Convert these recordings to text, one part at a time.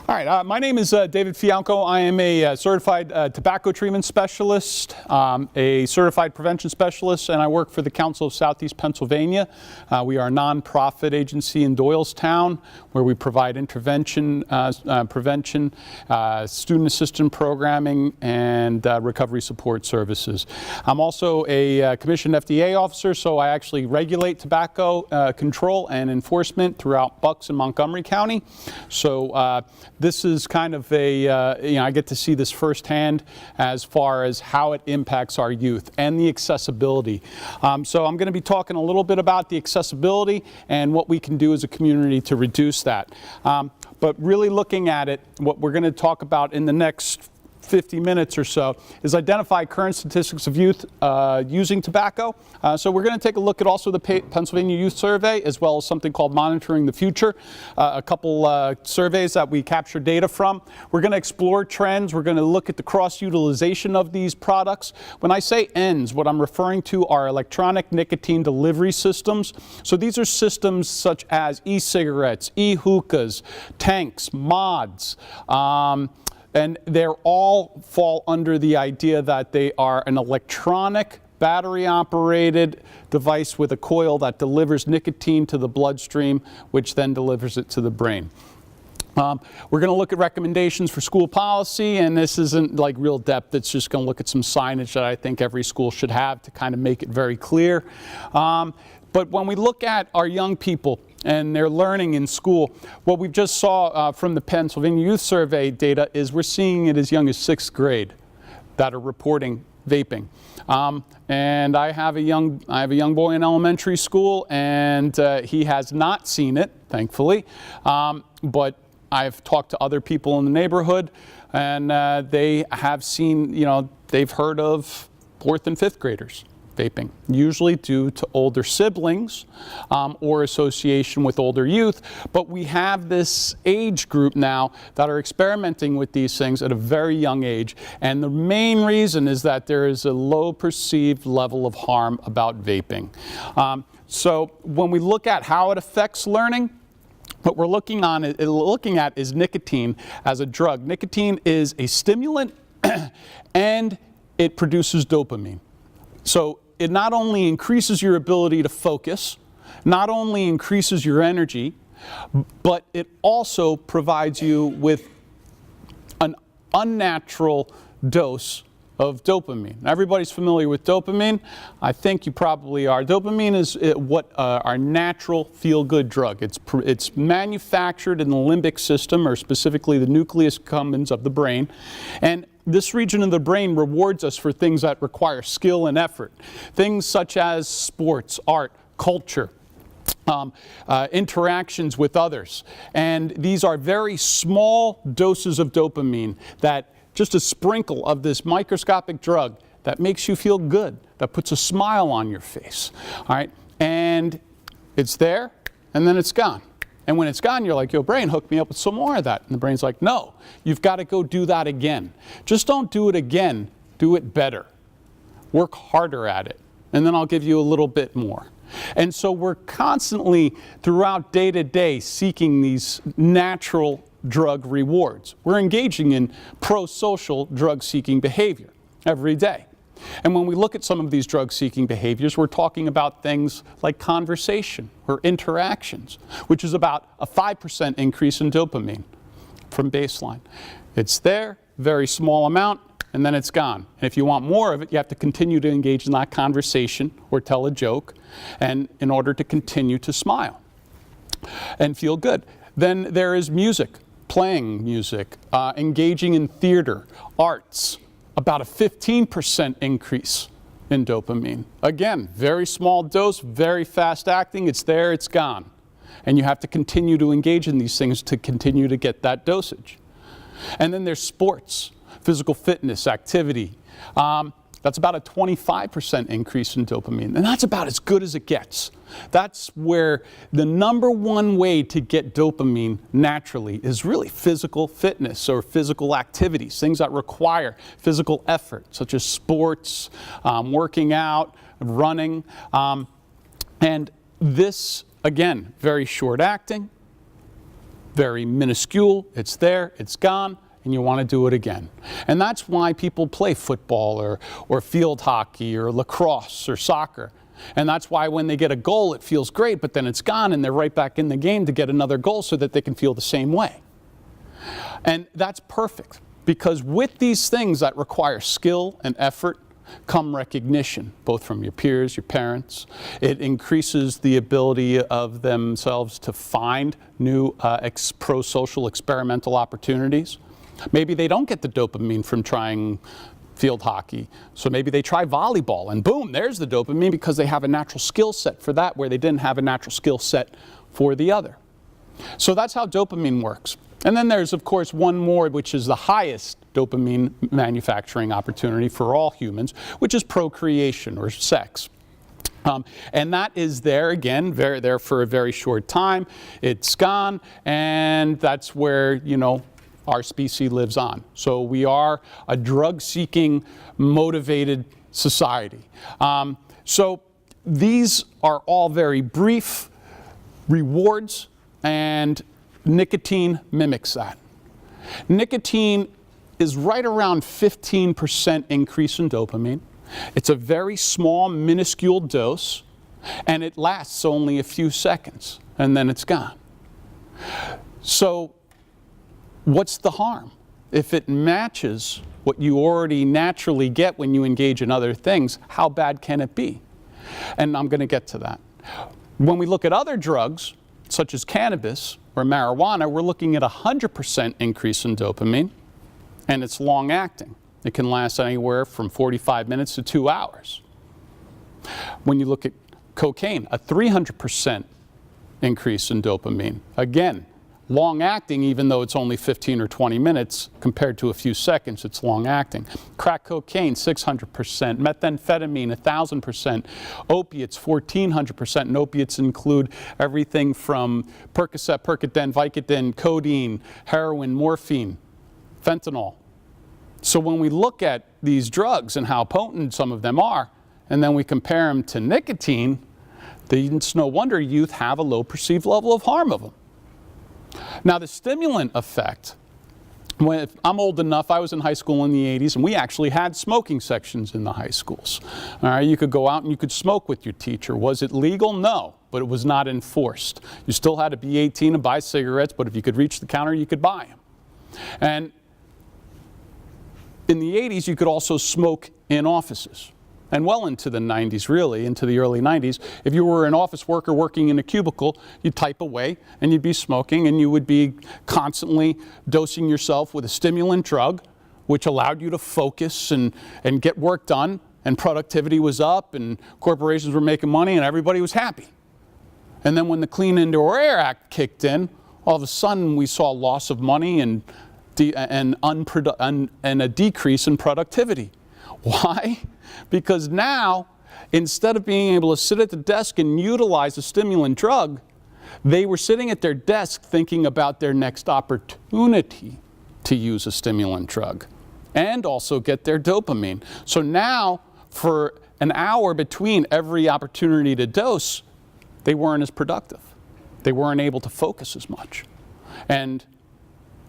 All right, my name is David Fialko. I am a certified tobacco treatment specialist, a certified prevention specialist, and I work for the Council of Southeast Pennsylvania. We are a nonprofit agency in Doylestown where we provide intervention, prevention, student assistance programming, and recovery support services. I'm also a commissioned FDA officer, so I actually regulate tobacco control and enforcement throughout Bucks and Montgomery County. So this is kind of a, I get to see this firsthand as far as how it impacts our youth and the accessibility. So I'm going to be talking a little bit about the accessibility and what we can do as a community to reduce that. But really looking at it, what we're going to talk about in the next 50 minutes or so is identify current statistics of youth using tobacco. So we're going to take a look at also the Pennsylvania Youth Survey, as well as something called Monitoring the Future, a couple surveys that we capture data from. We're going to explore trends. We're going to look at the cross-utilization of these products. When I say ENDS, what I'm referring to are electronic nicotine delivery systems. So these are systems such as e-cigarettes, e-hookahs, tanks, mods, and they're all fall under the idea that they are an electronic, battery-operated device with a coil that delivers nicotine to the bloodstream, which then delivers it to the brain. We're going to look at recommendations for school policy, and this isn't like real depth. It's just going to look at some signage that I think every school should have to kind of make it very clear. But when we look at our young people and their learning in school, what we just saw from the Pennsylvania Youth Survey data is we're seeing it as young as 6th grade that are reporting vaping. And I have a young boy in elementary school, and he has not seen it, thankfully. But I've talked to other people in the neighborhood, and they have seen, they've heard of 4th and 5th graders vaping, usually due to older siblings or association with older youth. But we have this age group now that are experimenting with these things at a very young age. And the main reason is that there is a low perceived level of harm about vaping. So when we look at how it affects learning, what we're looking at is nicotine as a drug. Nicotine is a stimulant and it produces dopamine. So it not only increases your ability to focus, not only increases your energy, but it also provides you with an unnatural dose of dopamine. Everybody's familiar with dopamine. I think you probably are. Dopamine is what our natural feel-good drug. It's manufactured in the limbic system, or specifically the nucleus accumbens of the brain. And this region of the brain rewards us for things that require skill and effort. Things such as sports, art, culture, interactions with others. And these are very small doses of dopamine that just a sprinkle of this microscopic drug that makes you feel good, that puts a smile on your face. All right? And it's there, and then it's gone. And when it's gone, you're like, yo, brain, hook me up with some more of that. And the brain's like, no, you've got to go do that again. Just don't do it again. Do it better. Work harder at it. And then I'll give you a little bit more. And so we're constantly, throughout day to day, seeking these natural drug rewards. We're engaging in pro-social drug-seeking behavior every day. And when we look at some of these drug-seeking behaviors, we're talking about things like conversation or interactions, which is about a 5% increase in dopamine from baseline. It's there, very small amount, and then it's gone. And if you want more of it, you have to continue to engage in that conversation or tell a joke, and in order to continue to smile and feel good. Then there is music, playing music, engaging in theater, arts, about a 15% increase in dopamine. Again, very small dose, very fast acting. It's there, it's gone. And you have to continue to engage in these things to continue to get that dosage. And then there's sports, physical fitness, activity. That's about a 25% increase in dopamine. And that's about as good as it gets. That's where the #1 way to get dopamine naturally is really physical fitness or physical activities, things that require physical effort, such as sports, working out, running. And this, again, very short acting, very minuscule, it's there, it's gone, and you want to do it again. And that's why people play football or field hockey or lacrosse or soccer. And that's why when they get a goal, it feels great, but then it's gone and they're right back in the game to get another goal so that they can feel the same way. And that's perfect, because with these things that require skill and effort come recognition, both from your peers, your parents. It increases the ability of themselves to find new pro-social experimental opportunities. Maybe they don't get the dopamine from trying field hockey, so maybe they try volleyball, and boom, there's the dopamine, because they have a natural skill set for that where they didn't have a natural skill set for the other. So that's how dopamine works. And then there's, of course, one more, which is the highest dopamine manufacturing opportunity for all humans, which is procreation, or sex. And that is there, again, there for a very short time. It's gone, and that's where, you know, our species lives on. So we are a drug-seeking, motivated society. So these are all very brief rewards, and nicotine mimics that. Nicotine is right around 15% increase in dopamine. It's a very small, minuscule dose, and it lasts only a few seconds, and then it's gone. So what's the harm? If it matches what you already naturally get when you engage in other things, how bad can it be? And I'm going to get to that. When we look at other drugs, such as cannabis or marijuana, we're looking at 100% increase in dopamine, and it's long-acting. It can last anywhere from 45 minutes to 2 hours. When you look at cocaine, a 300% increase in dopamine. Again, long-acting, even though it's only 15 or 20 minutes, compared to a few seconds, it's long-acting. Crack cocaine, 600%. Methamphetamine, 1,000%. Opiates, 1,400%. And opiates include everything from Percocet, Percodan, Vicodin, codeine, heroin, morphine, fentanyl. So when we look at these drugs and how potent some of them are, and then we compare them to nicotine, it's no wonder youth have a low perceived level of harm of them. Now, the stimulant effect, I'm old enough, I was in high school in the 80s, and we actually had smoking sections in the high schools. All right, you could go out and you could smoke with your teacher. Was it legal? No, but it was not enforced. You still had to be 18 and buy cigarettes, but if you could reach the counter, you could buy them. And in the 80s, you could also smoke in offices. And well into the 90s, really, into the early 90s, if you were an office worker working in a cubicle, you'd type away and you'd be smoking, and you would be constantly dosing yourself with a stimulant drug, which allowed you to focus and get work done, and productivity was up, and corporations were making money, and everybody was happy. And then when the Clean Indoor Air Act kicked in, all of a sudden we saw loss of money and a decrease in productivity. Why? Because now, instead of being able to sit at the desk and utilize a stimulant drug, they were sitting at their desk thinking about their next opportunity to use a stimulant drug and also get their dopamine. So now, for an hour between every opportunity to dose, they weren't as productive. They weren't able to focus as much. And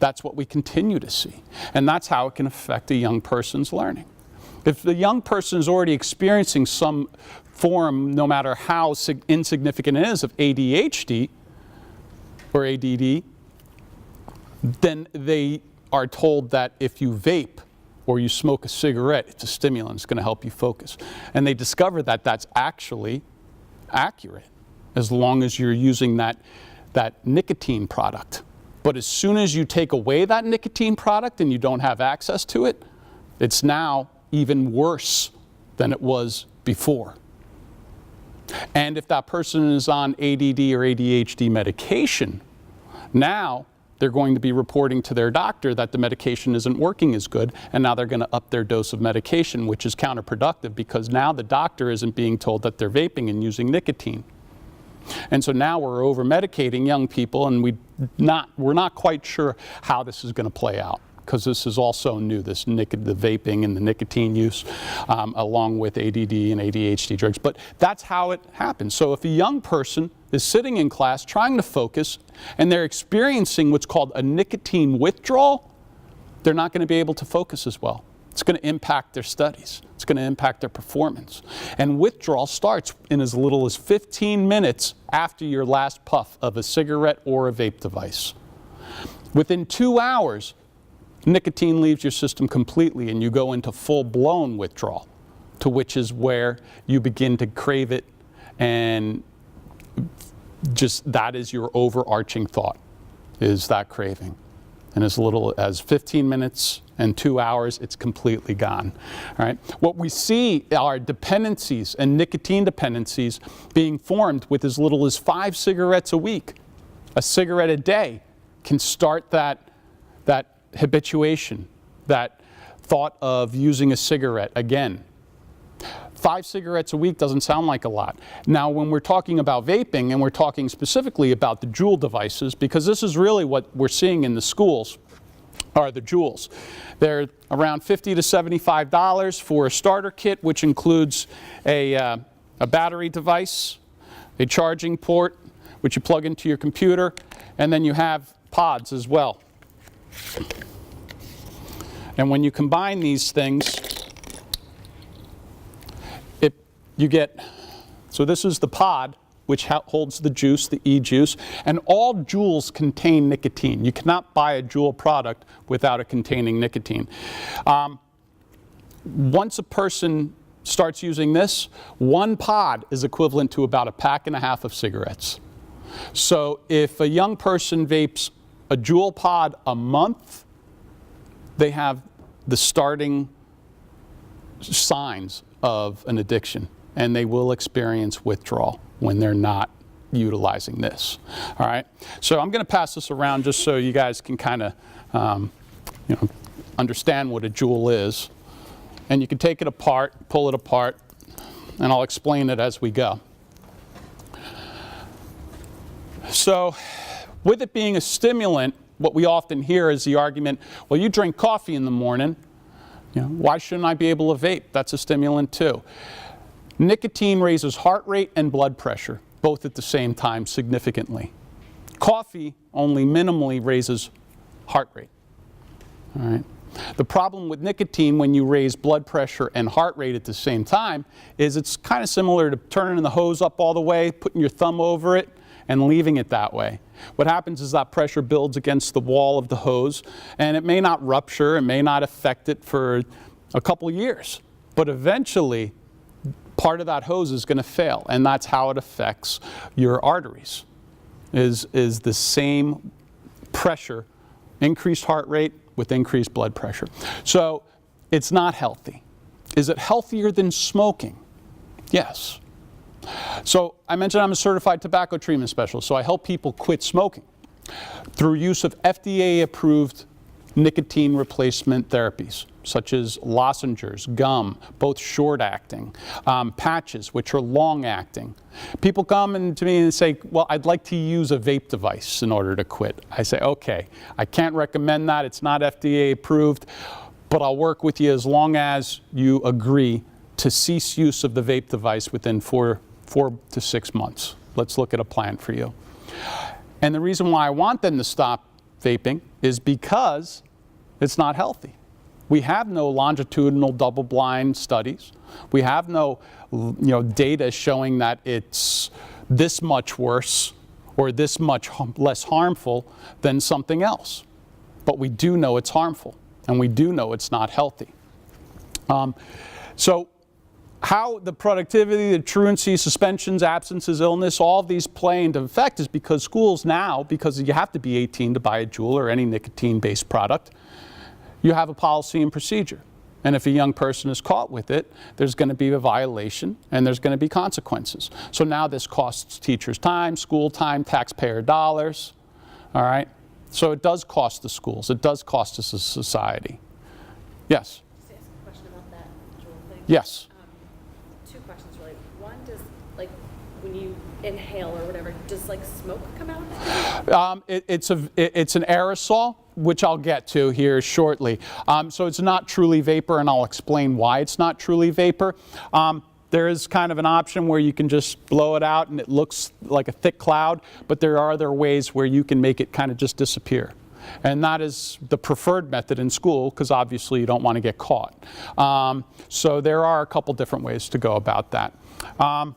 that's what we continue to see. And that's how it can affect a young person's learning. If the young person is already experiencing some form, no matter how insignificant it is, of ADHD or ADD, then they are told that if you vape or you smoke a cigarette, it's a stimulant, it's going to help you focus. And they discover that that's actually accurate, as long as you're using that nicotine product. But as soon as you take away that nicotine product and you don't have access to it, it's now even worse than it was before. And if that person is on ADD or ADHD medication, now they're going to be reporting to their doctor that the medication isn't working as good, and now they're going to up their dose of medication, which is counterproductive, because now the doctor isn't being told that they're vaping and using nicotine. And so now we're over-medicating young people, and we're not quite sure how this is going to play out. because this is also new, the vaping and the nicotine use, along with ADD and ADHD drugs. But that's how it happens. So if a young person is sitting in class trying to focus and they're experiencing what's called a nicotine withdrawal, they're not going to be able to focus as well. It's going to impact their studies. It's going to impact their performance. And withdrawal starts in as little as 15 minutes after your last puff of a cigarette or a vape device. Within 2 hours, nicotine leaves your system completely and you go into full-blown withdrawal, to which is where you begin to crave it, and just that is your overarching thought, is that craving. And as little as 15 minutes and 2 hours, it's completely gone. All right? What we see are dependencies and nicotine dependencies being formed with as little as 5 cigarettes a week. A cigarette a day can start that habituation, that thought of using a cigarette again. 5 cigarettes a week doesn't sound like a lot. Now, when we're talking about vaping, and we're talking specifically about the Juul devices, because this is really what we're seeing in the schools, are the Joules. They're around $50 to $75 for a starter kit, which includes a battery device, a charging port, which you plug into your computer, and then you have pods as well. And when you combine these things, you get, so this is the pod, which holds the juice, the e-juice, and all Joules contain nicotine. You cannot buy a Juul product without it containing nicotine. Once a person starts using this, 1 pod is equivalent to about 1.5 packs of cigarettes. So if a young person vapes a Juul pod a month, they have the starting signs of an addiction, and they will experience withdrawal when they're not utilizing this. All right, so I'm going to pass this around just so you guys can kind of understand what a Juul is, and you can take it apart, pull it apart, and I'll explain it as we go. So with it being a stimulant, what we often hear is the argument, well, you drink coffee in the morning, why shouldn't I be able to vape? That's a stimulant too. Nicotine raises heart rate and blood pressure, both at the same time, significantly. Coffee only minimally raises heart rate. All right. The problem with nicotine when you raise blood pressure and heart rate at the same time is it's kind of similar to turning the hose up all the way, putting your thumb over it, and leaving it that way. What happens is that pressure builds against the wall of the hose, and it may not rupture, it may not affect it for a couple of years, but eventually part of that hose is going to fail, and that's how it affects your arteries, is the same pressure, increased heart rate with increased blood pressure. So it's not healthy. Is it healthier than smoking? Yes. So I mentioned I'm a certified tobacco treatment specialist, so I help people quit smoking through use of FDA-approved nicotine replacement therapies, such as lozenges, gum, both short-acting, patches, which are long-acting. People come to me and say, well, I'd like to use a vape device in order to quit. I say, okay, I can't recommend that. It's not FDA-approved, but I'll work with you as long as you agree to cease use of the vape device within 4 to 6 months. Let's look at a plan for you. And the reason why I want them to stop vaping is because it's not healthy. We have no longitudinal double-blind studies. We have no data showing that it's this much worse or this much less harmful than something else. But we do know it's harmful, and we do know it's not healthy. So how the productivity, the truancy, suspensions, absences, illness, all of these play into effect is because schools now, because you have to be 18 to buy a Juul or any nicotine-based product, you have a policy and procedure. And if a young person is caught with it, there's going to be a violation and there's going to be consequences. So now this costs teachers time, school time, taxpayer dollars, all right? So it does cost the schools. It does cost us as a society. Yes? Just ask a question about that Juul thing. Yes. 2 questions really. One, does when you inhale or whatever, does smoke come out? It's an aerosol, which I'll get to here shortly. So it's not truly vapor, and I'll explain why it's not truly vapor. There is kind of an option where you can just blow it out and it looks like a thick cloud, but there are other ways where you can make it kind of just disappear. And that is the preferred method in school, because obviously you don't want to get caught. So there are a couple different ways to go about that. So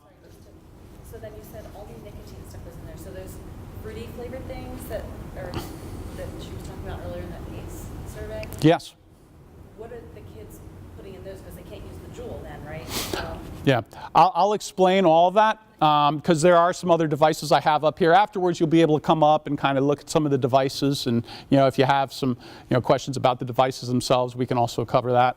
then you said all the nicotine stuff was in there. So those fruity flavored things that she was talking about earlier in that PACE survey? Yes. What are the kids putting in those? Because they can't use the Juul then, right? So. Yeah, I'll explain all of that, because there are some other devices I have up here. Afterwards, you'll be able to come up and kind of look at some of the devices, and if you have some questions about the devices themselves, we can also cover that.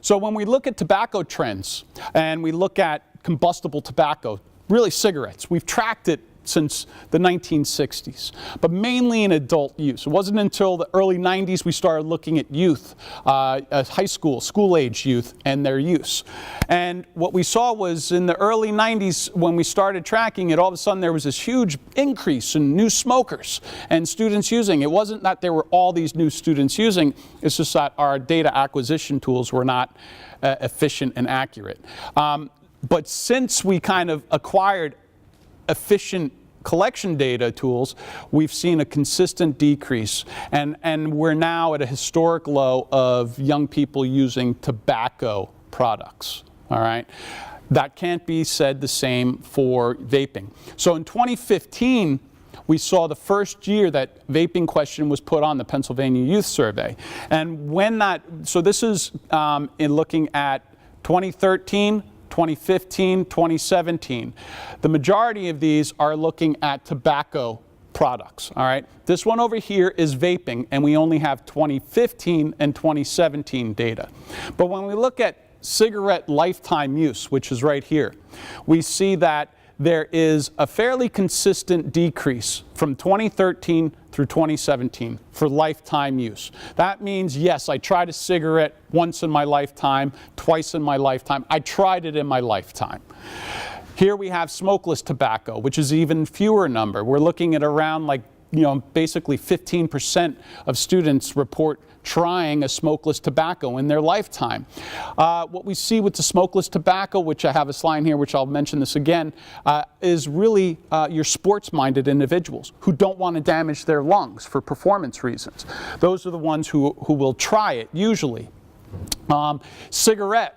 So when we look at tobacco trends and we look at combustible tobacco, really cigarettes, we've tracked it since the 1960s, but mainly in adult use. It wasn't until the early 90s we started looking at youth, high school age youth, and their use. And what we saw was in the early 90s, when we started tracking it, all of a sudden there was this huge increase in new smokers and students using. It wasn't that there were all these new students using, it's just that our data acquisition tools were not efficient and accurate. But since we kind of acquired efficient collection data tools, we've seen a consistent decrease, and we're now at a historic low of young people using tobacco products. All right, that can't be said the same for vaping. So in 2015, we saw the first year that vaping question was put on the Pennsylvania Youth Survey, and so this is in looking at 2013, 2015, 2017. The majority of these are looking at tobacco products, all right? This one over here is vaping, and we only have 2015 and 2017 data. But when we look at cigarette lifetime use, which is right here, we see that there is a fairly consistent decrease from 2013 through 2017 for lifetime use. That means, yes, I tried a cigarette once in my lifetime, twice in my lifetime. I tried it in my lifetime. Here we have smokeless tobacco, which is even fewer number. We're looking at around basically 15% of students report trying a smokeless tobacco in their lifetime. What we see with the smokeless tobacco, which I have a slide here, which I'll mention this again, is really your sports-minded individuals who don't want to damage their lungs for performance reasons. Those are the ones who will try it, usually. Cigarette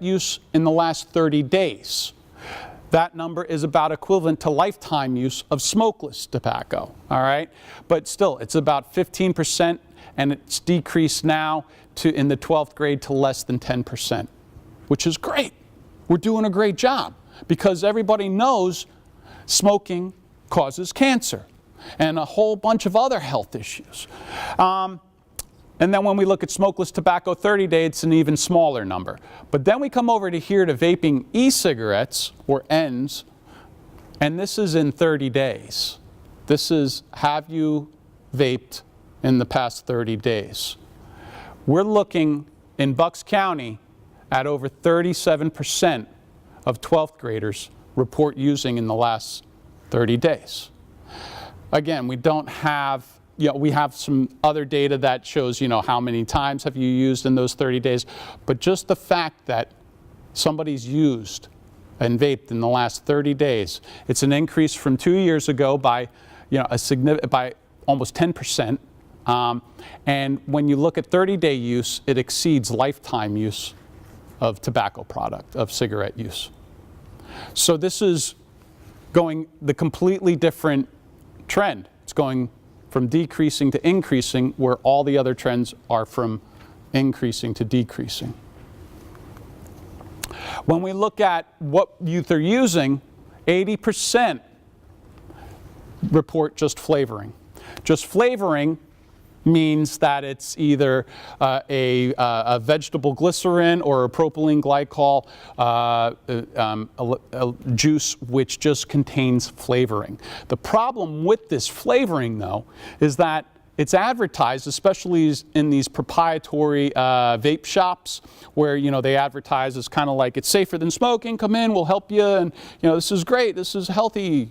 use in the last 30 days. That number is about equivalent to lifetime use of smokeless tobacco, all right? But still, it's about 15%, and it's decreased now in the 12th grade to less than 10%, which is great. We're doing a great job, because everybody knows smoking causes cancer and a whole bunch of other health issues. And then when we look at smokeless tobacco 30-day, it's an even smaller number. But then we come over to here to vaping e-cigarettes, or ENDS, and this is in 30 days. This is, have you vaped in the past 30 days? We're looking in Bucks County at over 37% of 12th graders report using in the last 30 days. Again, we don't have we have some other data that shows, how many times have you used in those 30 days. But just the fact that somebody's used and vaped in the last 30 days, it's an increase from 2 years ago by, by almost 10%. And when you look at 30-day use, it exceeds lifetime use of tobacco product, of cigarette use. So this is going the completely different trend. It's going from decreasing to increasing, where all the other trends are from increasing to decreasing. When we look at what youth are using, 80% report just flavoring. Just flavoring means that it's either a vegetable glycerin or a propylene glycol a juice which just contains flavoring. The problem with this flavoring, though, is that it's advertised, especially in these proprietary vape shops, where they advertise as kind of like, it's safer than smoking, come in, we'll help you, and this is great, this is healthy,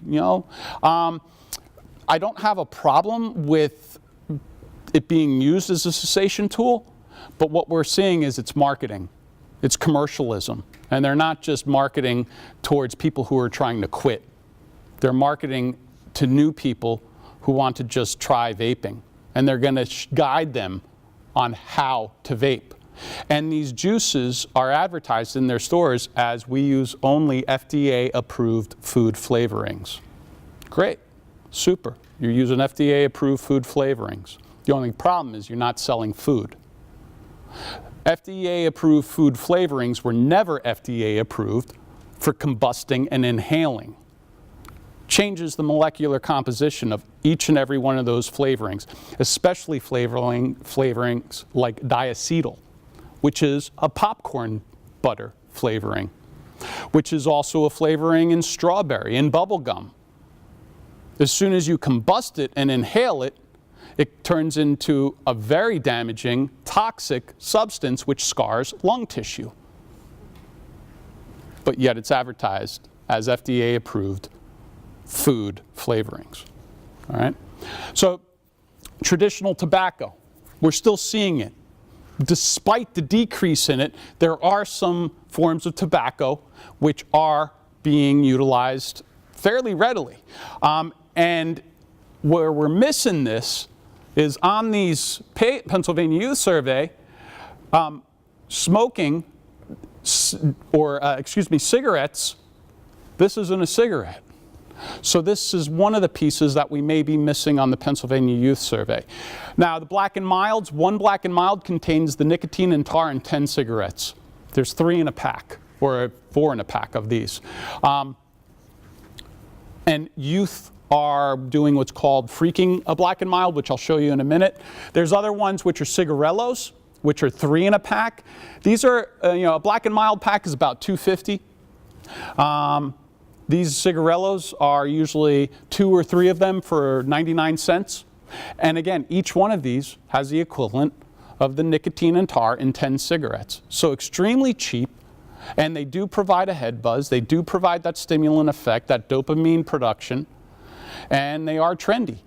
I don't have a problem with it being used as a cessation tool, but what we're seeing is it's marketing. It's commercialism. And they're not just marketing towards people who are trying to quit. They're marketing to new people who want to just try vaping. And they're going to guide them on how to vape. And these juices are advertised in their stores as we use only FDA-approved food flavorings. Great. Super. You're using FDA-approved food flavorings. The only problem is you're not selling food. FDA-approved food flavorings were never FDA-approved for combusting and inhaling. Changes the molecular composition of each and every one of those flavorings, especially flavorings like diacetyl, which is a popcorn butter flavoring, which is also a flavoring in strawberry and bubble gum. As soon as you combust it and inhale it, it turns into a very damaging, toxic substance which scars lung tissue. But yet it's advertised as FDA-approved food flavorings. All right? So traditional tobacco, we're still seeing it. Despite the decrease in it, there are some forms of tobacco which are being utilized fairly readily. And where we're missing this is on these Pennsylvania Youth Survey, smoking, cigarettes, this isn't a cigarette. So this is one of the pieces that we may be missing on the Pennsylvania Youth Survey. Now, the black and milds, one black and mild contains the nicotine and tar in 10 cigarettes. There's 3 in a pack, or 4 in a pack of these. And youth are doing what's called freaking a black and mild, which I'll show you in a minute. There's other ones which are cigarellos, which are 3 in a pack. These are, a black and mild pack is about $2.50. These cigarellos are usually 2 or 3 of them for 99 cents. And again, each one of these has the equivalent of the nicotine and tar in 10 cigarettes. So extremely cheap, and they do provide a head buzz. They do provide that stimulant effect, that dopamine production, and they are trendy.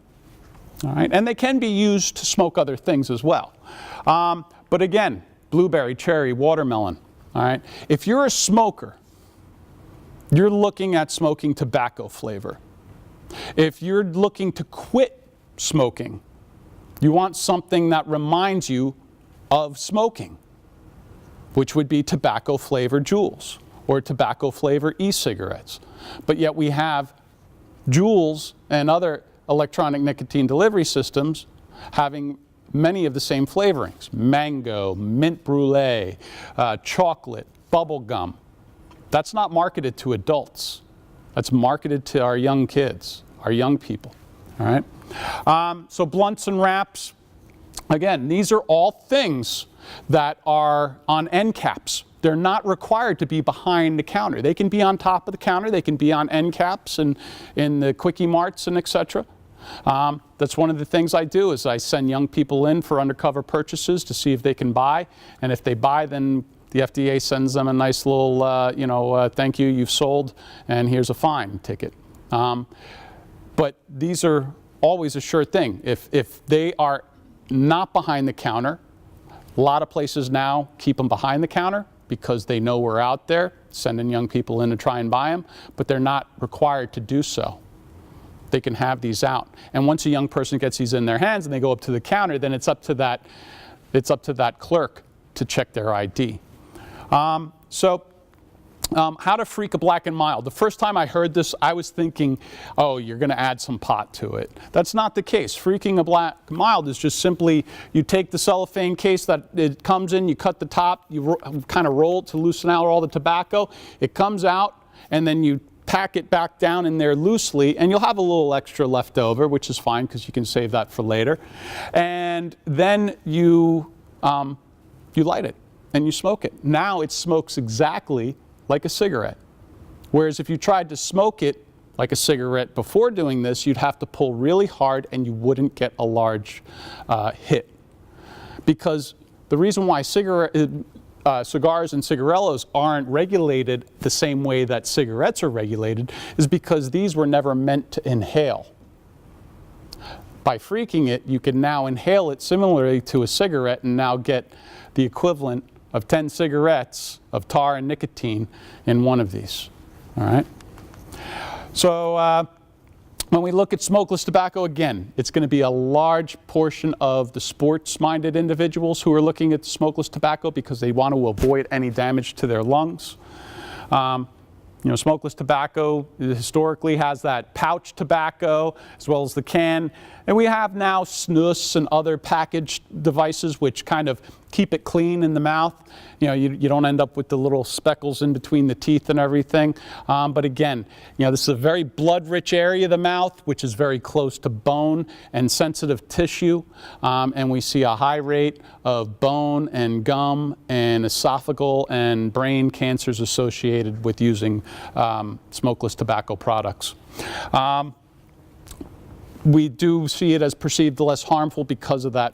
All right? And they can be used to smoke other things as well. But again, blueberry, cherry, watermelon. All right? If you're a smoker, you're looking at smoking tobacco flavor. If you're looking to quit smoking, you want something that reminds you of smoking, which would be tobacco flavored Juuls or tobacco flavored e-cigarettes. But yet we have Juuls and other electronic nicotine delivery systems having many of the same flavorings: mango, mint brulee, chocolate, bubble gum. That's not marketed to adults. That's marketed to our young kids, our young people. All right? So blunts and wraps, again, these are all things that are on end caps. They're not required to be behind the counter. They can be on top of the counter. They can be on end caps and in the quickie marts and etc. That's one of the things I do is I send young people in for undercover purchases to see if they can buy. And if they buy, then the FDA sends them a nice little, thank you, you've sold, and here's a fine ticket. But these are always a sure thing. If they are not behind the counter, a lot of places now keep them behind the counter because they know we're out there sending young people in to try and buy them, but they're not required to do so. They can have these out. And once a young person gets these in their hands and they go up to the counter, then it's up to that clerk to check their ID. How to freak a black and mild. The first time I heard this, I was thinking, oh, you're going to add some pot to it. That's not the case. Freaking a black and mild is just simply, you take the cellophane case that it comes in, you cut the top, you kind of roll it to loosen out all the tobacco. It comes out, and then you pack it back down in there loosely, and you'll have a little extra left over, which is fine because you can save that for later. And then you light it and you smoke it. Now it smokes exactly like a cigarette. Whereas if you tried to smoke it like a cigarette before doing this, you'd have to pull really hard and you wouldn't get a large hit. Because the reason why cigars and cigarellos aren't regulated the same way that cigarettes are regulated is because these were never meant to inhale. By freaking it, you can now inhale it similarly to a cigarette and now get the equivalent of 10 cigarettes of tar and nicotine in one of these. All right? So when we look at smokeless tobacco, again, it's going to be a large portion of the sports-minded individuals who are looking at smokeless tobacco because they want to avoid any damage to their lungs. You know, smokeless tobacco historically has that pouch tobacco as well as the can. And we have now snus and other packaged devices which kind of keep it clean in the mouth. You know, you don't end up with the little speckles in between the teeth and everything. But again, you know, this is a very blood-rich area of the mouth, which is very close to bone and sensitive tissue. And we see a high rate of bone and gum and esophageal and brain cancers associated with using smokeless tobacco products. We do see it as perceived less harmful because of that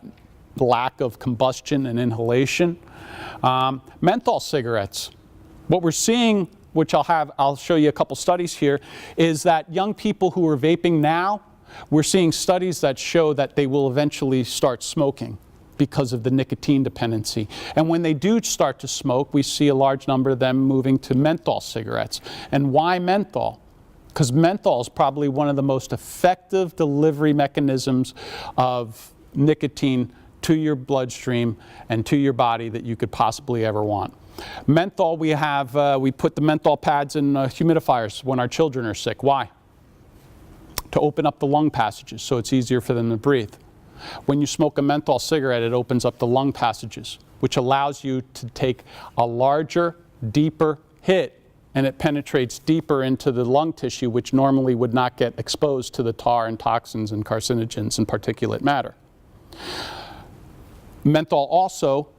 lack of combustion and inhalation. Menthol cigarettes. What we're seeing, which I'll show you a couple studies here, is that young people who are vaping now, we're seeing studies that show that they will eventually start smoking because of the nicotine dependency. And when they do start to smoke, we see a large number of them moving to menthol cigarettes. And why menthol? Because menthol is probably one of the most effective delivery mechanisms of nicotine to your bloodstream and to your body that you could possibly ever want. Menthol, we put the menthol pads in humidifiers when our children are sick. Why? To open up the lung passages so it's easier for them to breathe. When you smoke a menthol cigarette, it opens up the lung passages, which allows you to take a larger, deeper hit, and it penetrates deeper into the lung tissue, which normally would not get exposed to the tar and toxins and carcinogens and particulate matter. Menthol also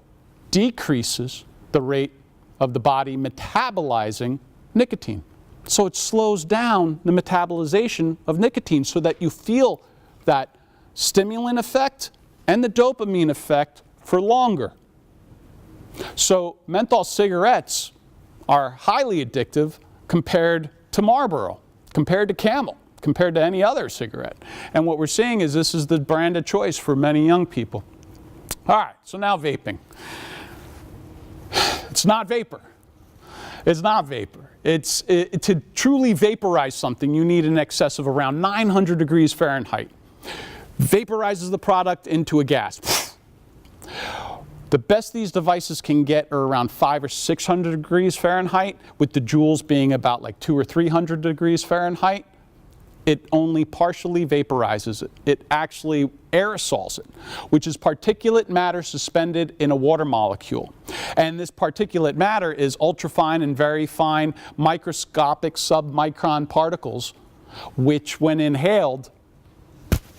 decreases the rate of the body metabolizing nicotine. So it slows down the metabolization of nicotine so that you feel that stimulant effect and the dopamine effect for longer. So menthol cigarettes are highly addictive compared to Marlboro, compared to Camel, compared to any other cigarette. And what we're seeing is this is the brand of choice for many young people. All right, so now vaping. It's not vapor. It's not vapor. To truly vaporize something, you need an excess of around 900 degrees Fahrenheit. Vaporizes the product into a gas. The best these devices can get are around 500 or 600 degrees Fahrenheit, with the Joules being about like 200 or 300 degrees Fahrenheit. It only partially vaporizes it. It actually aerosols it, which is particulate matter suspended in a water molecule. And this particulate matter is ultrafine and very fine microscopic submicron particles, which when inhaled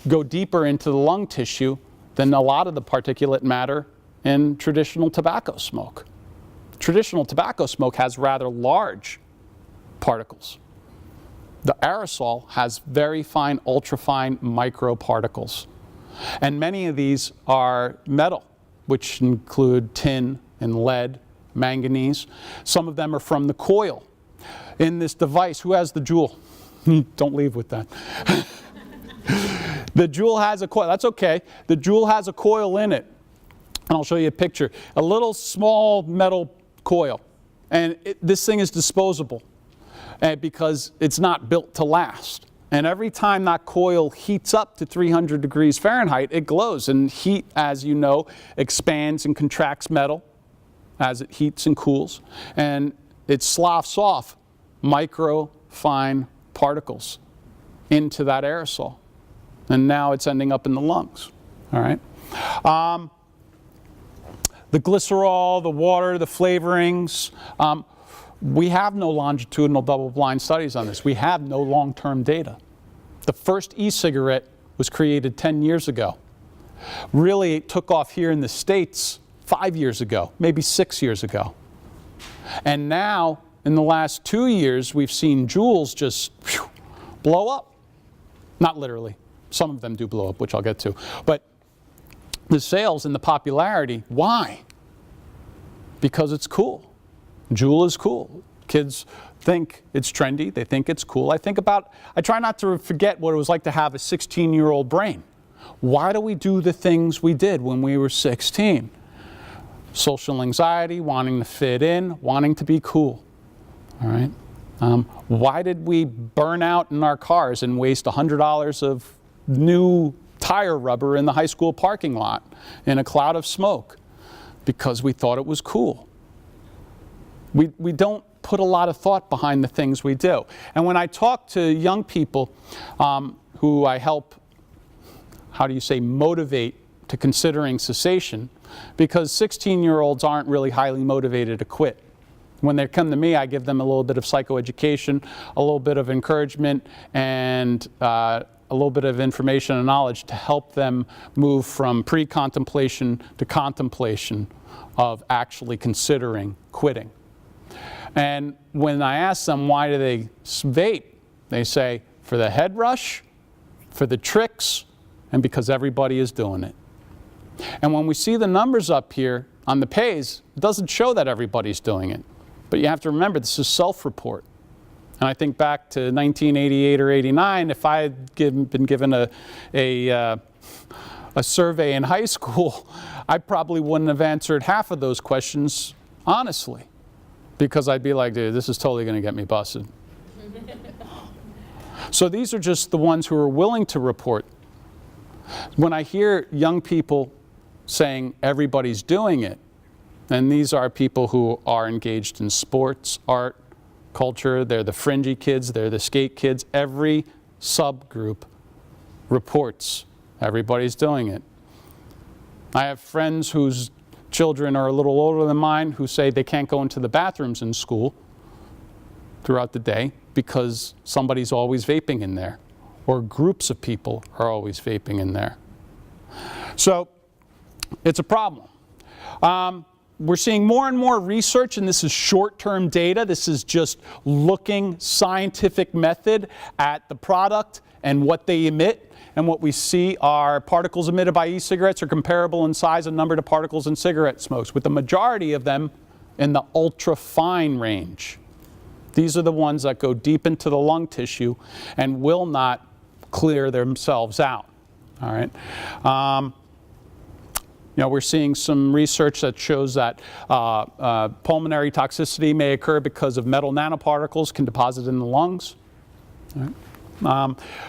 go deeper into the lung tissue than a lot of the particulate matter in traditional tobacco smoke. Traditional tobacco smoke has rather large particles. The aerosol has very fine, ultrafine microparticles. And many of these are metal, which include tin and lead, manganese. Some of them are from the coil. In this device, who has the Juul? Don't leave with that. The Juul has a coil. That's okay. The Juul has a coil in it. And I'll show you a picture. A little small metal coil. And this thing is disposable because it's not built to last. And every time that coil heats up to 300 degrees Fahrenheit, it glows. And heat, as you know, expands and contracts metal as it heats and cools. And it sloughs off micro fine particles into that aerosol. And now it's ending up in the lungs. All right. The glycerol, the water, the flavorings, we have no longitudinal double-blind studies on this. We have no long-term data. The first e-cigarette was created 10 years ago. Really, it took off here in the States 5 years ago, maybe 6 years ago. And now, in the last 2 years, we've seen Joules just blow up. Not literally. Some of them do blow up, which I'll get to. But the sales and the popularity, why? Because it's cool. Joule is cool. Kids think it's trendy. They think it's cool. I try not to forget what it was like to have a 16-year-old brain, Why do we do the things we did when we were 16? Social anxiety, wanting to fit in, wanting to be cool. All right. Why did we burn out in our cars and waste $100 of new tire rubber in the high school parking lot in a cloud of smoke? Because we thought it was cool. We don't put a lot of thought behind the things we do. And when I talk to young people who I help, how do you say, motivate to considering cessation, because 16-year-olds aren't really highly motivated to quit. When they come to me, I give them a little bit of psychoeducation, a little bit of encouragement, and a little bit of information and knowledge to help them move from pre-contemplation to contemplation of actually considering quitting. And when I ask them why do they vape, they say, for the head rush, for the tricks, and because everybody is doing it. And when we see the numbers up here on the pays, it doesn't show that everybody's doing it. But you have to remember, this is self-report. And I think back to 1988 or 89, if I had been given a survey in high school, I probably wouldn't have answered half of those questions honestly. Because I'd be like, dude, this is totally going to get me busted. So these are just the ones who are willing to report. When I hear young people saying everybody's doing it, and these are people who are engaged in sports, art, culture, they're the fringy kids, they're the skate kids, every subgroup reports everybody's doing it. I have friends whose children are a little older than mine who say they can't go into the bathrooms in school throughout the day because somebody's always vaping in there, or groups of people are always vaping in there. So it's a problem. We're seeing more and more research, and this is short-term data. This is just looking scientific method at the product and what they emit. And what we see are particles emitted by e-cigarettes are comparable in size and number to particles in cigarette smokes, with the majority of them in the ultra-fine range. These are the ones that go deep into the lung tissue and will not clear themselves out. All right. We're seeing some research that shows that pulmonary toxicity may occur because of metal nanoparticles can deposit in the lungs. All right.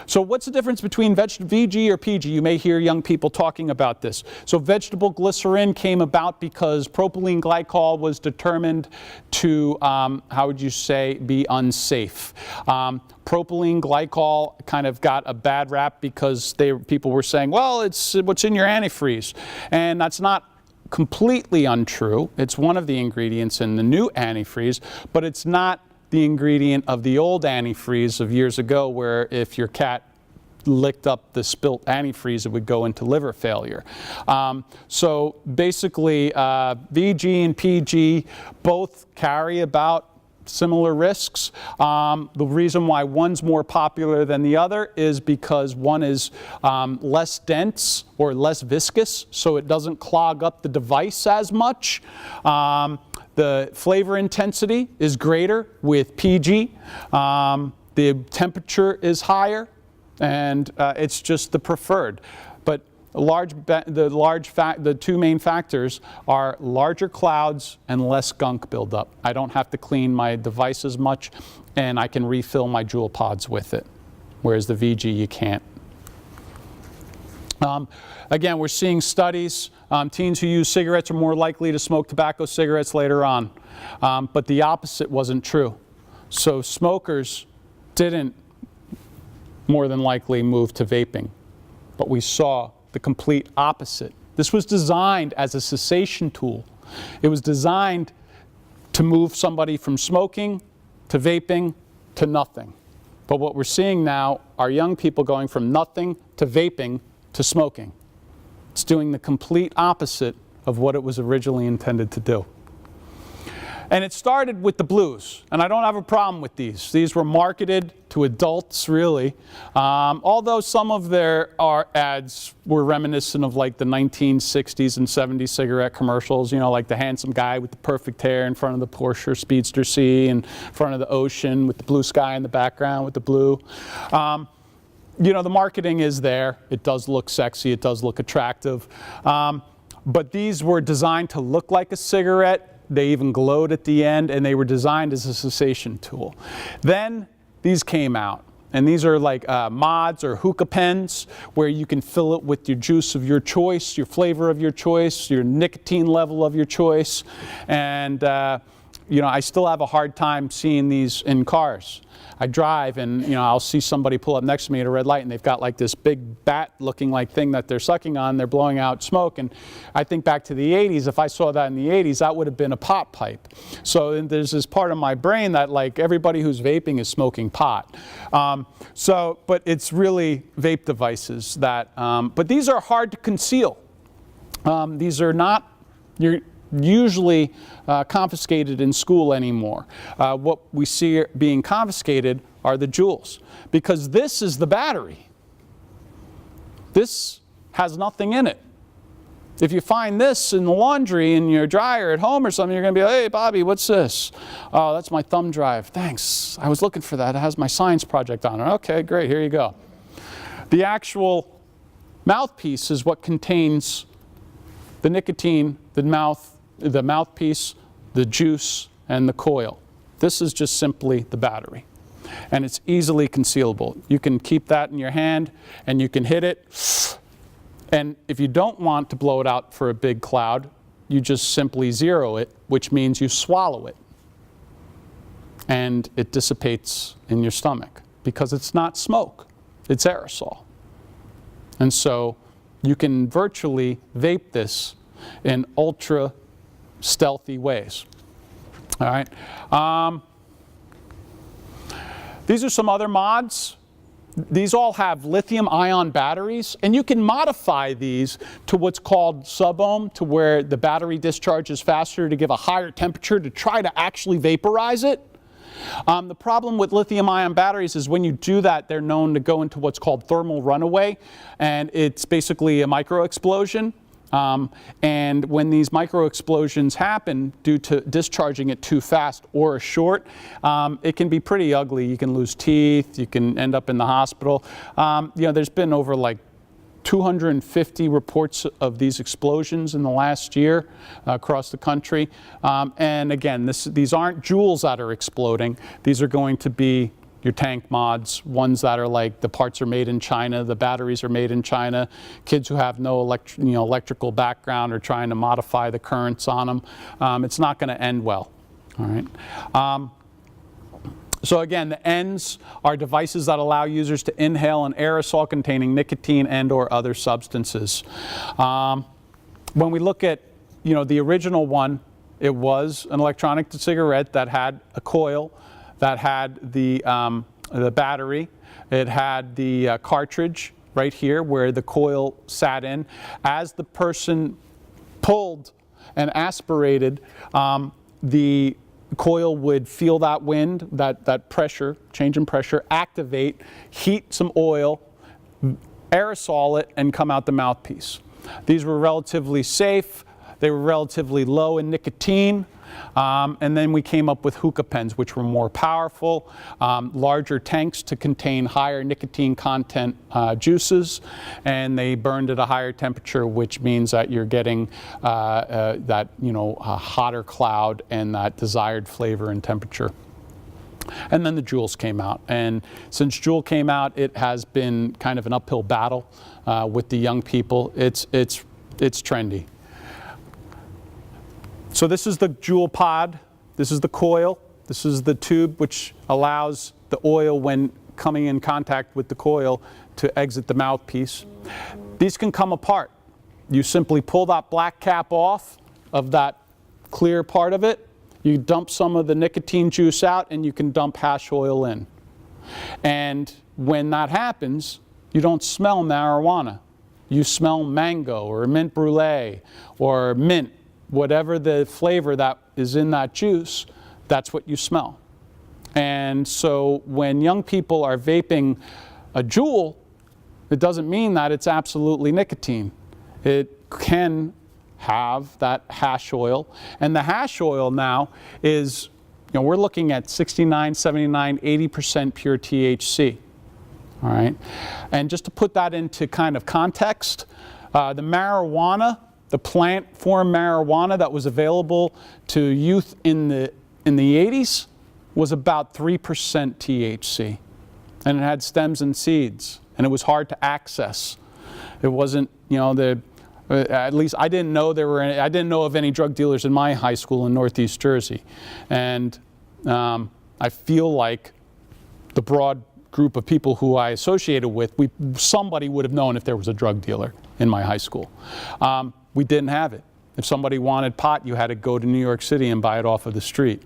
So what's the difference between VG or PG? You may hear young people talking about this. So vegetable glycerin came about because propylene glycol was determined to, how would you say, be unsafe. Propylene glycol kind of got a bad rap because people were saying, well, it's what's in your antifreeze. And that's not completely untrue. It's one of the ingredients in the new antifreeze, but it's not the ingredient of the old antifreeze of years ago, where if your cat licked up the spilt antifreeze, it would go into liver failure. So basically, VG and PG both carry about similar risks. The reason why one's more popular than the other is because one is less dense or less viscous, so it doesn't clog up the device as much. The flavor intensity is greater with PG. The temperature is higher, and it's just the preferred. But the two main factors are larger clouds and less gunk buildup. I don't have to clean my device as much, and I can refill my Joule pods with it, whereas the VG you can't. Again, we're seeing studies. Teens who use cigarettes are more likely to smoke tobacco cigarettes later on. But the opposite wasn't true. So smokers didn't more than likely move to vaping. But we saw the complete opposite. This was designed as a cessation tool. It was designed to move somebody from smoking to vaping to nothing. But what we're seeing now are young people going from nothing to vaping to smoking. It's doing the complete opposite of what it was originally intended to do. And it started with the blues, and I don't have a problem with these. These were marketed to adults, really, although some of their ads were reminiscent of like the 1960s and 70s cigarette commercials, you know, like the handsome guy with the perfect hair in front of the Porsche Speedster C, in front of the ocean with the blue sky in the background with the blue. you know, the marketing is there. It does look sexy. It does look attractive. But these were designed to look like a cigarette. They even glowed at the end, and they were designed as a cessation tool. Then these came out. And these are like mods or hookah pens where you can fill it with your juice of your choice, your flavor of your choice, your nicotine level of your choice. And, you know, I still have a hard time seeing these in cars. I drive and, you know, I'll see somebody pull up next to me at a red light and they've got like this big bat looking like thing that they're sucking on. They're blowing out smoke. And I think back to the 80s, if I saw that in the 80s, that would have been a pot pipe. So there's this part of my brain that like everybody who's vaping is smoking pot. But it's really vape devices that, but these are hard to conceal. These are not, you're usually confiscated in school anymore. What we see being confiscated are the Juuls, because this is the battery. This has nothing in it. If you find this in the laundry in your dryer at home or something, you're going to be like, hey, Bobby, what's this? Oh, that's my thumb drive. Thanks. I was looking for that. It has my science project on it. Okay, great. Here you go. The actual mouthpiece is what contains the nicotine, the mouthpiece, the juice, and the coil. This is just simply the battery. And it's easily concealable. You can keep that in your hand and you can hit it. And if you don't want to blow it out for a big cloud, you just simply zero it, which means you swallow it. And it dissipates in your stomach because it's not smoke, it's aerosol. And so you can virtually vape this in ultra stealthy ways. All right. These are some other mods. These all have lithium ion batteries, and you can modify these to what's called sub-ohm, to where the battery discharges faster to give a higher temperature to try to actually vaporize it. The problem with lithium ion batteries is when you do that, they're known to go into what's called thermal runaway, and it's basically a micro explosion. And when these micro explosions happen due to discharging it too fast or short, it can be pretty ugly. You can lose teeth, you can end up in the hospital. You know, there's been over like 250 reports of these explosions in the last year across the country. And again, these aren't Joules that are exploding. These are going to be your tank mods, ones that are like the parts are made in China, the batteries are made in China. Kids who have no electrical background are trying to modify the currents on them. It's not going to end well. All right. So again, the ends are devices that allow users to inhale an aerosol containing nicotine and or other substances. When we look at the original one, it was an electronic cigarette that had a coil, that had the battery. It had the cartridge right here where the coil sat in. As the person pulled and aspirated, the coil would feel that wind, that pressure, change in pressure, activate, heat some oil, aerosol it, and come out the mouthpiece. These were relatively safe. They were relatively low in nicotine. And then we came up with hookah pens, which were more powerful, larger tanks to contain higher nicotine content juices, and they burned at a higher temperature, which means that you're getting that a hotter cloud and that desired flavor and temperature. And then the Joules came out, and since Joule came out, it has been kind of an uphill battle with the young people. It's trendy. So this is the Joule pod, this is the coil, this is the tube which allows the oil, when coming in contact with the coil, to exit the mouthpiece. These can come apart. You simply pull that black cap off of that clear part of it, you dump some of the nicotine juice out, and you can dump hash oil in. And when that happens, you don't smell marijuana. You smell mango or mint brulee or mint. Whatever the flavor that is in that juice, that's what you smell. And so when young people are vaping a Joule, it doesn't mean that it's absolutely nicotine. It can have that hash oil. And the hash oil now is, we're looking at 69, 79, 80% pure THC. All right, and just to put that into kind of context, the marijuana, the plant form marijuana that was available to youth in the 80s was about 3% THC, and it had stems and seeds, and it was hard to access. It wasn't, you know, at least I didn't know I didn't know of any drug dealers in my high school in Northeast Jersey, and I feel like the broad group of people who I associated with, somebody would have known if there was a drug dealer in my high school. We didn't have it. If somebody wanted pot, you had to go to New York City and buy it off of the street.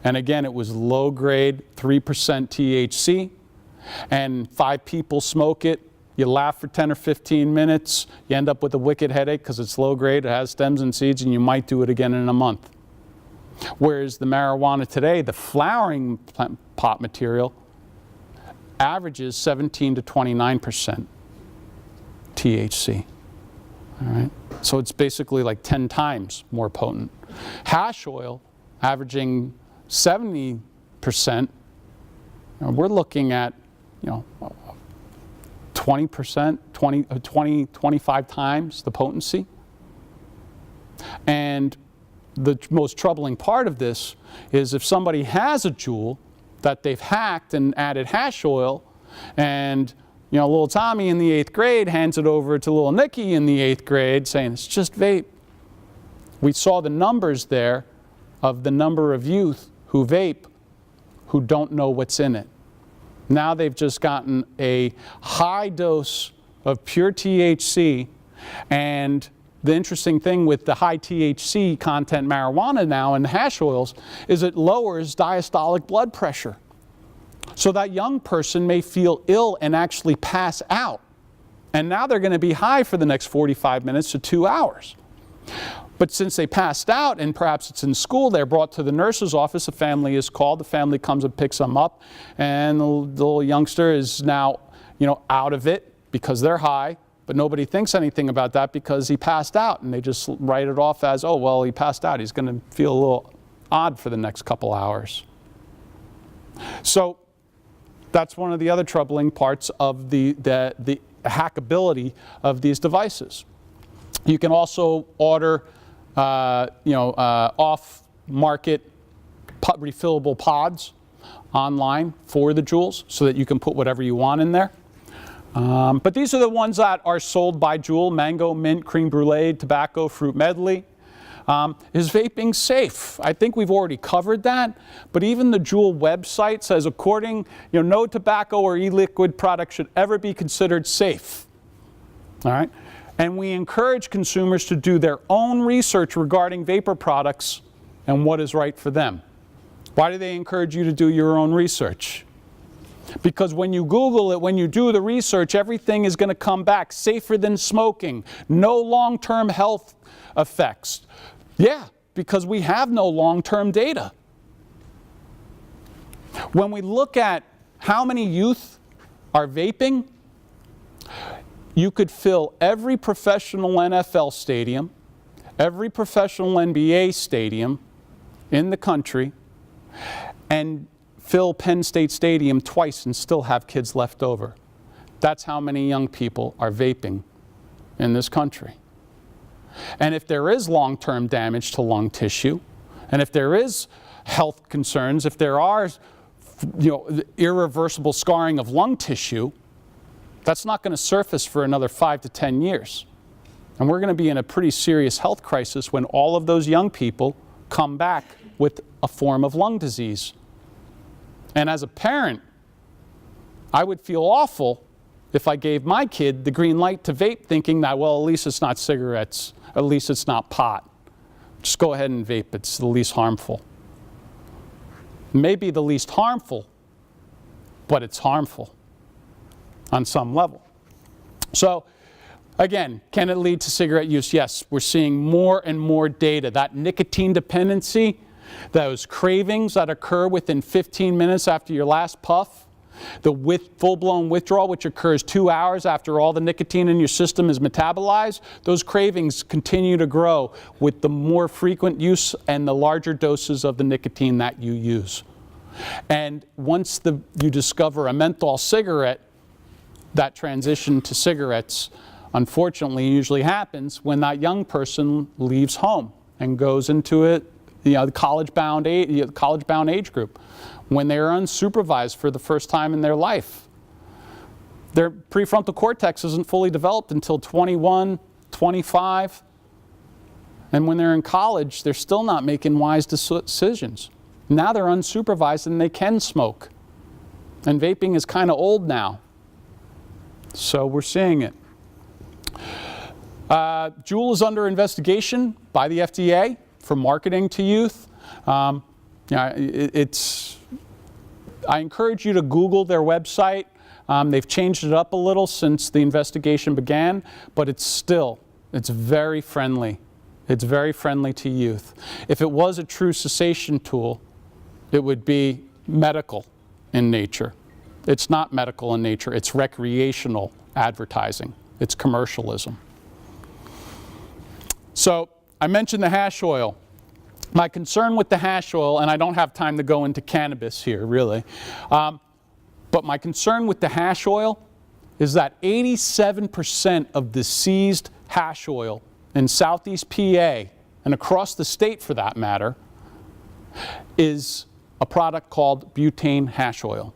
And again, it was low grade, 3% THC, and 5 people smoke it. You laugh for 10 or 15 minutes, you end up with a wicked headache because it's low grade, it has stems and seeds, and you might do it again in a month. Whereas the marijuana today, the flowering pot material, averages 17 to 29% THC. All right, so it's basically like 10 times more potent. Hash oil, averaging 70%. We're looking at, 20%, 25 times the potency. And the most troubling part of this is if somebody has a Juul that they've hacked and added hash oil, and little Tommy in the 8th grade hands it over to little Nicky in the 8th grade saying, it's just vape. We saw the numbers there of the number of youth who vape who don't know what's in it. Now they've just gotten a high dose of pure THC, and the interesting thing with the high THC content marijuana now and hash oils is it lowers diastolic blood pressure. So that young person may feel ill and actually pass out. And now they're going to be high for the next 45 minutes to 2 hours. But since they passed out and perhaps it's in school, they're brought to the nurse's office, a family is called, the family comes and picks them up, and the little youngster is now, out of it because they're high, but nobody thinks anything about that because he passed out, and they just write it off as, oh, well, he passed out, he's going to feel a little odd for the next couple hours. So that's one of the other troubling parts of the hackability of these devices. You can also order off-market refillable pods online for the Juuls so that you can put whatever you want in there. But these are the ones that are sold by Juul: mango, mint, creme brulee, tobacco, fruit medley. Is vaping safe? I think we've already covered that, but even the Juul website says no tobacco or e-liquid product should ever be considered safe. All right? And we encourage consumers to do their own research regarding vapor products and what is right for them. Why do they encourage you to do your own research? Because when you Google it, when you do the research, everything is going to come back safer than smoking, no long-term health effects. Yeah, because we have no long-term data. When we look at how many youth are vaping, you could fill every professional NFL stadium, every professional NBA stadium in the country, and fill Penn State Stadium twice and still have kids left over. That's how many young people are vaping in this country. And if there is long-term damage to lung tissue, and if there is health concerns, if there are irreversible scarring of lung tissue, that's not going to surface for another 5 to 10 years. And we're going to be in a pretty serious health crisis when all of those young people come back with a form of lung disease. And as a parent, I would feel awful if I gave my kid the green light to vape, thinking that, well, at least it's not cigarettes, at least it's not pot. Just go ahead and vape, it's the least harmful. Maybe the least harmful, but it's harmful on some level. So again, can it lead to cigarette use? Yes, we're seeing more and more data. That nicotine dependency, those cravings that occur within 15 minutes after your last puff, the full-blown withdrawal, which occurs 2 hours after all the nicotine in your system is metabolized, those cravings continue to grow with the more frequent use and the larger doses of the nicotine that you use. And once you discover a menthol cigarette, that transition to cigarettes, unfortunately, usually happens when that young person leaves home and goes into it, the college-bound age group, when they're unsupervised for the first time in their life. Their prefrontal cortex isn't fully developed until 21, 25, and when they're in college, they're still not making wise decisions. Now they're unsupervised and they can smoke. And vaping is kind of old now. So we're seeing it. Juul is under investigation by the FDA for marketing to youth. I encourage you to Google their website. They've changed it up a little since the investigation began, but it's very friendly. It's very friendly to youth. If it was a true cessation tool, it would be medical in nature. It's not medical in nature, it's recreational advertising. It's commercialism. So I mentioned the hash oil. My concern with the hash oil, and I don't have time to go into cannabis here really, but my concern with the hash oil is that 87% of the seized hash oil in Southeast PA, and across the state for that matter, is a product called butane hash oil.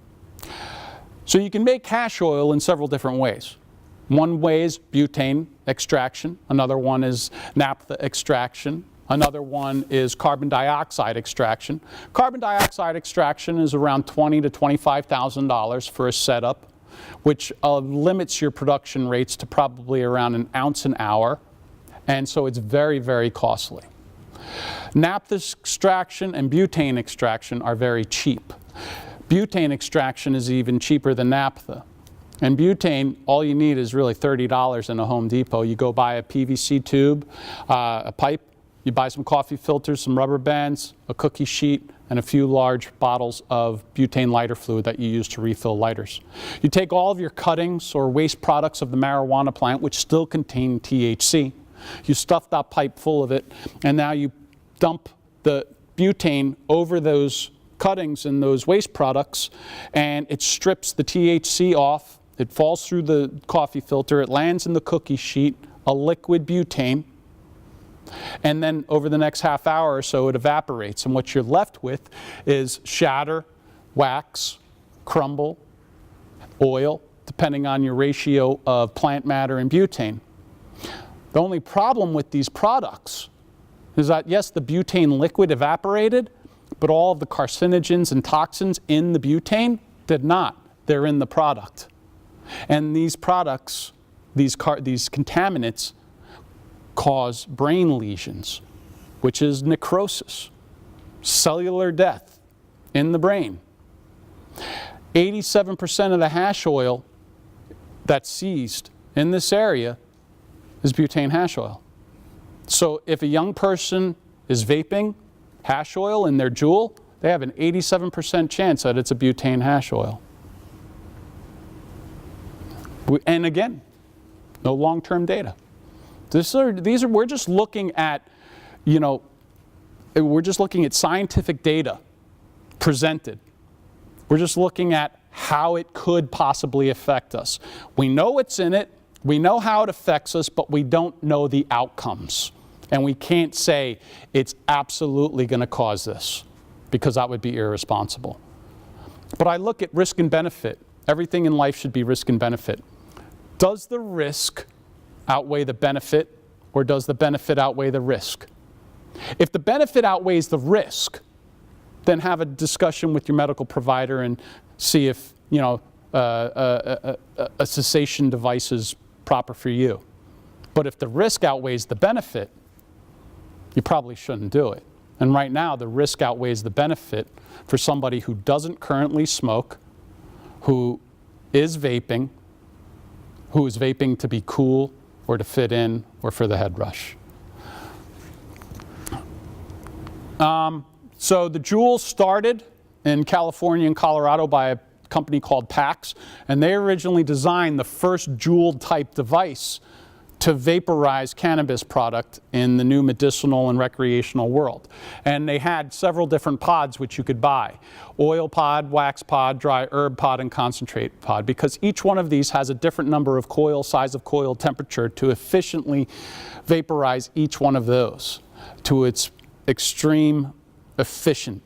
So you can make hash oil in several different ways. One way is butane extraction, another one is naphtha extraction, another one is carbon dioxide extraction. Carbon dioxide extraction is around $20,000 to $25,000 for a setup, which limits your production rates to probably around an ounce an hour, and so it's very, very costly. Naphtha extraction and butane extraction are very cheap. Butane extraction is even cheaper than naphtha. And butane, all you need is really $30 in a Home Depot. You go buy a PVC tube, a pipe, you buy some coffee filters, some rubber bands, a cookie sheet, and a few large bottles of butane lighter fluid that you use to refill lighters. You take all of your cuttings or waste products of the marijuana plant, which still contain THC. You stuff that pipe full of it, and now you dump the butane over those cuttings and those waste products, and it strips the THC off. It falls through the coffee filter, it lands in the cookie sheet, a liquid butane, and then over the next half hour or so it evaporates, and what you're left with is shatter, wax, crumble, oil, depending on your ratio of plant matter and butane. The only problem with these products is that, yes, the butane liquid evaporated, but all of the carcinogens and toxins in the butane did not. They're in the product. And these products, these contaminants, cause brain lesions, which is necrosis, cellular death in the brain. 87% of the hash oil that's seized in this area is butane hash oil. So if a young person is vaping hash oil in their Juul, they have an 87% chance that it's a butane hash oil. And again, no long-term data. We're just looking at, we're just looking at scientific data presented. We're just looking at how it could possibly affect us. We know what's in it, we know how it affects us, but we don't know the outcomes. And we can't say it's absolutely going to cause this, because that would be irresponsible. But I look at risk and benefit. Everything in life should be risk and benefit. Does the risk outweigh the benefit, or does the benefit outweigh the risk? If the benefit outweighs the risk, then have a discussion with your medical provider and see if a cessation device is proper for you. But if the risk outweighs the benefit, you probably shouldn't do it. And right now, the risk outweighs the benefit for somebody who doesn't currently smoke, who is vaping to be cool or to fit in or for the head rush. So the Juul started in California and Colorado by a company called PAX, and they originally designed the first Juul type device to vaporize cannabis product in the new medicinal and recreational world. And they had several different pods which you could buy. Oil pod, wax pod, dry herb pod, and concentrate pod, because each one of these has a different number of coil, size of coil, temperature to efficiently vaporize each one of those to its extreme efficient.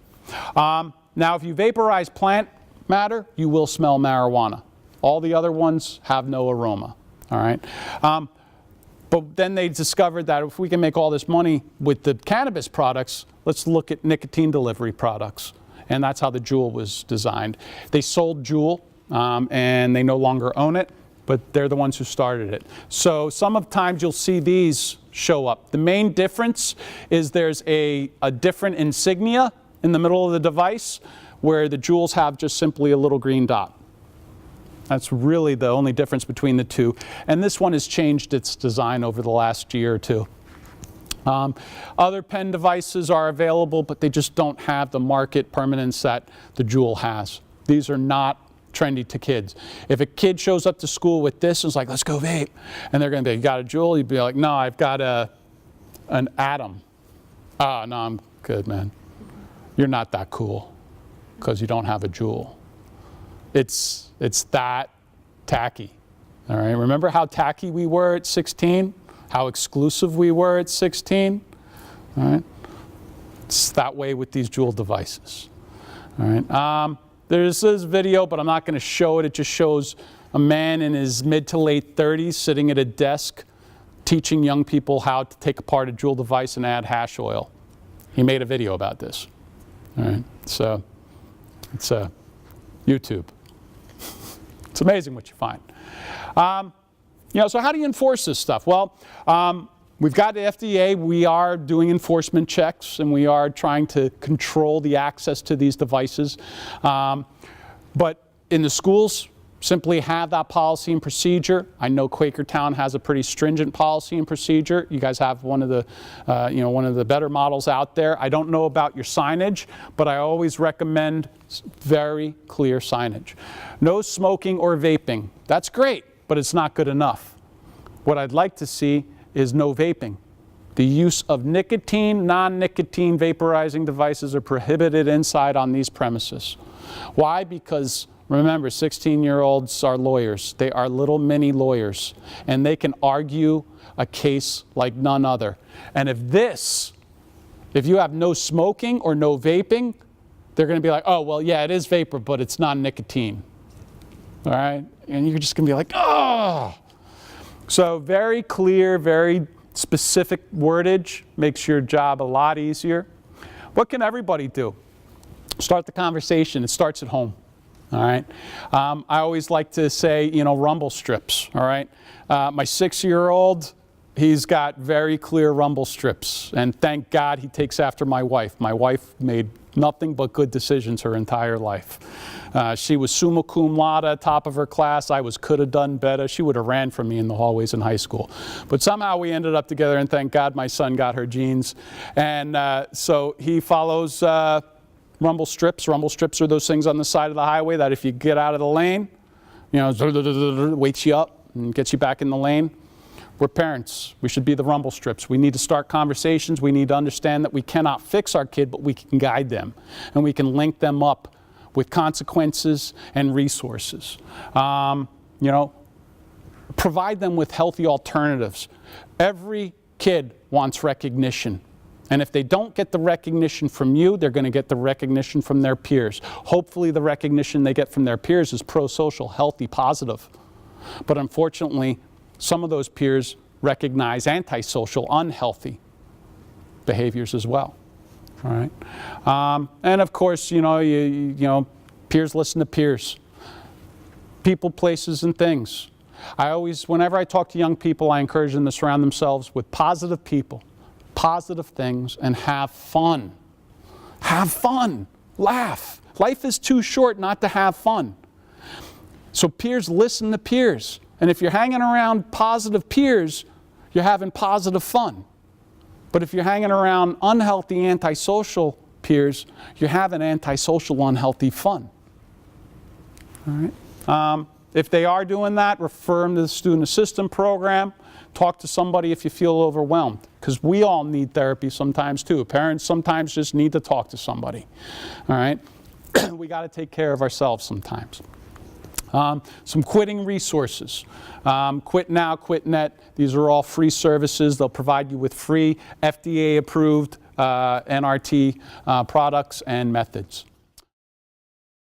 Now, if you vaporize plant matter, you will smell marijuana. All the other ones have no aroma, all right? But then they discovered that if we can make all this money with the cannabis products, let's look at nicotine delivery products. And that's how the Juul was designed. They sold Juul, and they no longer own it, but they're the ones who started it. So sometimes you'll see these show up. The main difference is there's a different insignia in the middle of the device, where the Juuls have just simply a little green dot. That's really the only difference between the two. And this one has changed its design over the last year or two. Other pen devices are available, but they just don't have the market permanence that the Juul has. These are not trendy to kids. If a kid shows up to school with this and is like, let's go vape, and they're going to be, you got a Juul? You'd be like, no, I've got an Atom. Ah, no, I'm good, man. You're not that cool because you don't have a Juul. It's that tacky, all right? Remember how tacky we were at 16? How exclusive we were at 16, all right? It's that way with these Juul devices, all right? There's this video, but I'm not going to show it. It just shows a man in his mid to late 30s sitting at a desk teaching young people how to take apart a Juul device and add hash oil. He made a video about this, all right? So it's YouTube. It's amazing what you find. So how do you enforce this stuff? Well, we've got the FDA. We are doing enforcement checks, and we are trying to control the access to these devices. But in the schools, simply have that policy and procedure. I know Quakertown has a pretty stringent policy and procedure. You guys have one of the better models out there. I don't know about your signage, but I always recommend very clear signage. No smoking or vaping. That's great, but it's not good enough. What I'd like to see is no vaping. The use of nicotine, non-nicotine vaporizing devices are prohibited inside on these premises. Why? Because remember, 16-year-olds are lawyers. They are little mini lawyers, and they can argue a case like none other. And if you have no smoking or no vaping, they're going to be like, oh, well, yeah, it is vapor, but it's non-nicotine. All right? And you're just going to be like, oh! So very clear, very specific wordage makes your job a lot easier. What can everybody do? Start the conversation. It starts at home. All right. I always like to say, rumble strips. All right. My 6-year-old, he's got very clear rumble strips, and thank God he takes after my wife. My wife made nothing but good decisions her entire life. She was summa cum laude, top of her class. I could have done better. She would have ran from me in the hallways in high school. But somehow we ended up together, and thank God my son got her genes. And so he follows rumble strips. Rumble strips are those things on the side of the highway that if you get out of the lane, wakes you up and gets you back in the lane. We're parents. We should be the rumble strips. We need to start conversations. We need to understand that we cannot fix our kid, but we can guide them. And we can link them up with consequences and resources. Provide them with healthy alternatives. Every kid wants recognition. And if they don't get the recognition from you, they're going to get the recognition from their peers. Hopefully the recognition they get from their peers is pro-social, healthy, positive. But unfortunately, some of those peers recognize antisocial, unhealthy behaviors as well. All right? And of course, peers listen to peers. People, places, and things. Whenever I talk to young people, I encourage them to surround themselves with positive people, positive things, and have fun. Have fun. Laugh. Life is too short not to have fun. So peers listen to peers. And if you're hanging around positive peers, you're having positive fun. But if you're hanging around unhealthy, antisocial peers, you're having antisocial, unhealthy fun. All right? If they are doing that, refer them to the student assistant program. Talk to somebody if you feel overwhelmed, because we all need therapy sometimes too. Parents sometimes just need to talk to somebody. All right? We got to take care of ourselves sometimes. Some quitting resources. Quit Now, Quit Net. These are all free services. They'll provide you with free FDA-approved NRT products and methods.